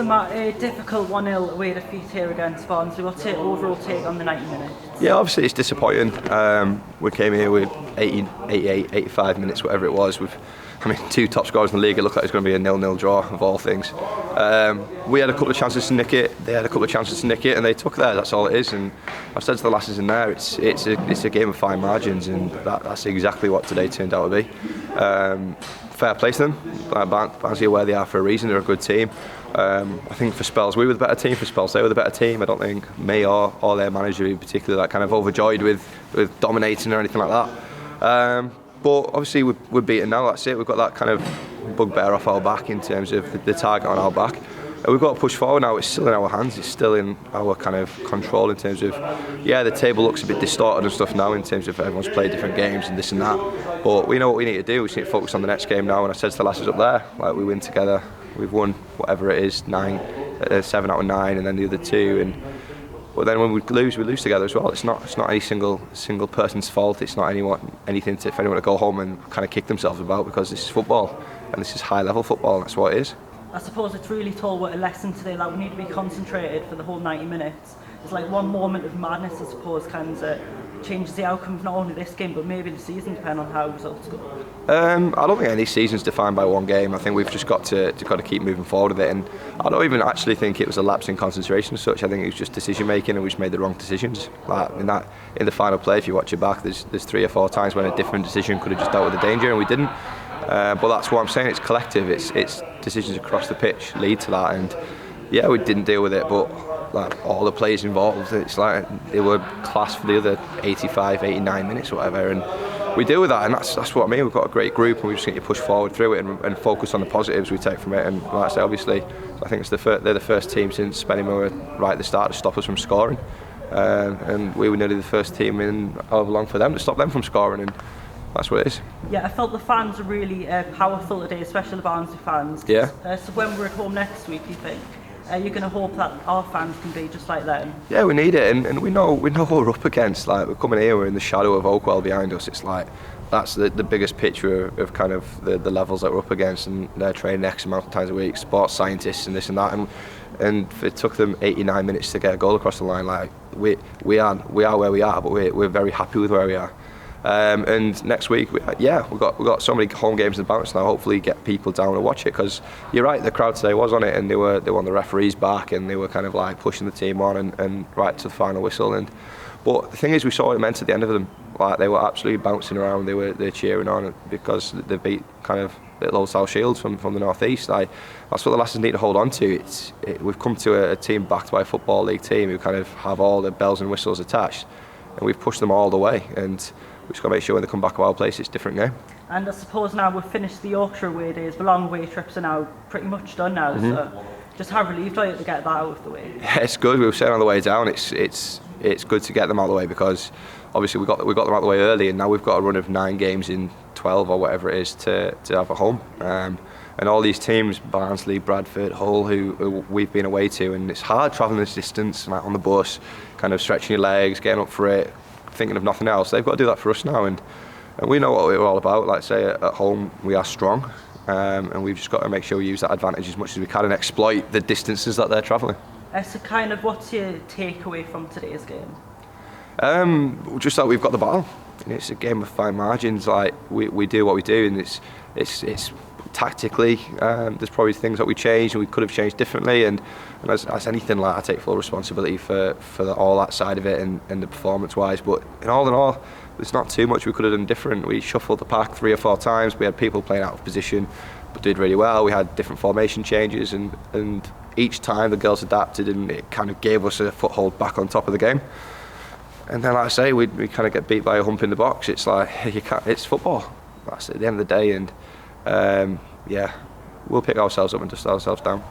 a difficult 1-0 away defeat here against Barnsley. What's your overall take on the 90 minutes? Yeah, obviously it's disappointing. We came here with 80, 88, 85 minutes, whatever it was, with two top scorers in the league. It looked like it was going to be a 0-0 draw, of all things. We had a couple of chances to nick it, they had a couple of chances to nick it, and they took theirs. That's all it is. And I've said to the lasses in there, it's a game of fine margins, and that's exactly what today turned out to be. Fair play to them. Barnsley are where they are for a reason. They're a good team. I think for spells we were the better team, for spells they were the better team. I don't think me or their manager in particular that kind of overjoyed with dominating or anything like that. But obviously we're beaten now, that's it. We've got that kind of bugbear off our back in terms of the target on our back. And we've got to push forward now. It's still in our hands, it's still in our kind of control in terms of, yeah, the table looks a bit distorted and stuff now in terms of everyone's played different games and this and that. But we know what we need to do. We just need to focus on the next game now. And I said to the lasses up there, like, we win together. We've won whatever it is, 7 out of 9, and then the other 2. But then when we lose together as well. It's not any single person's fault. It's not anything for anyone to go home and kind of kick themselves about, because this is football and this is high level football, and that's what it is. I suppose it's really taught a lesson today that we need to be concentrated for the whole 90 minutes. It's like one moment of madness, I suppose, kind of changes the outcome of not only this game but maybe the season, depending on how results go. I don't think any season's defined by one game. I think we've just got to keep moving forward with it, and I don't even actually think it was a lapse in concentration as such. I think it was just decision making, and we just made the wrong decisions. Like in the final play, if you watch it back, there's 3 or 4 times when a different decision could have just dealt with the danger, and we didn't. But that's what I'm saying. It's collective. It's decisions across the pitch lead to that, and yeah, we didn't deal with it, but like all the players involved, it's like they were class for the other 85, 89 minutes or whatever, and we deal with that, and that's what I mean. We've got a great group, and we just need to push forward through it and focus on the positives we take from it. And like I say, obviously, I think they're the first team since Spenny were right at the start to stop us from scoring, and we were nearly the first team in however long for them to stop them from scoring, and that's what it is. Yeah, I felt the fans were really powerful today, especially the Barnsley fans. Yeah. So when we're at home next week, you think, you're going to hope that our fans can be just like them? Yeah, we need it, and we know what we're up against. Like, we're coming here, we're in the shadow of Oakwell behind us. It's like, that's the biggest picture of kind of the levels that we're up against, and they're training X amount of times a week, sports scientists and this and that, and it took them 89 minutes to get a goal across the line. Like, we are where we are, but we're very happy with where we are. And next week, we've got so many home games in the balance now. Hopefully, get people down and watch it, because you're right, the crowd today was on it, and they want the referees back, and they were kind of like pushing the team on and right to the final whistle. But the thing is, we saw what it meant at the end of them. Like, they were absolutely bouncing around. They're cheering on because they beat kind of little old South Shields from the northeast. Like, that's what the lasses need to hold on to. We've come to a team backed by a football league team who kind of have all the bells and whistles attached, and we've pushed them all the way. And we've just got to make sure when they come back to our place, it's a different game. And I suppose now we've finished the Yorkshire away days. The long away trips are now pretty much done now. Mm-hmm. So just how relieved are you to get that out of the way? Yeah, it's good. We were saying on the way down, it's good to get them out of the way, because obviously we got them out of the way early, and now we've got a run of 9 games in 12 or whatever it is to have a home. And all these teams, Barnsley, Bradford, Hull, who we've been away to, and it's hard travelling this distance, like on the bus, kind of stretching your legs, getting up for it, thinking of nothing else. They've got to do that for us now, and we know what we're all about. Like I say, at home we are strong, and we've just got to make sure we use that advantage as much as we can and exploit the distances that they're travelling. So kind of, what's your takeaway from today's game? Just that we've got the ball. It's a game of fine margins. Like, we do what we do, and it's tactically, there's probably things that we changed and we could have changed differently, and as anything, like, I take full responsibility for all that side of it and the performance wise. But in all, there's not too much we could have done different. We shuffled the pack 3 or 4 times. We had people playing out of position but did really well. We had different formation changes, and each time the girls adapted, and it kind of gave us a foothold back on top of the game. And then, like I say, we kind of get beat by a hump in the box. It's like, it's football. That's at the end of the day, and yeah, we'll pick ourselves up and dust ourselves down.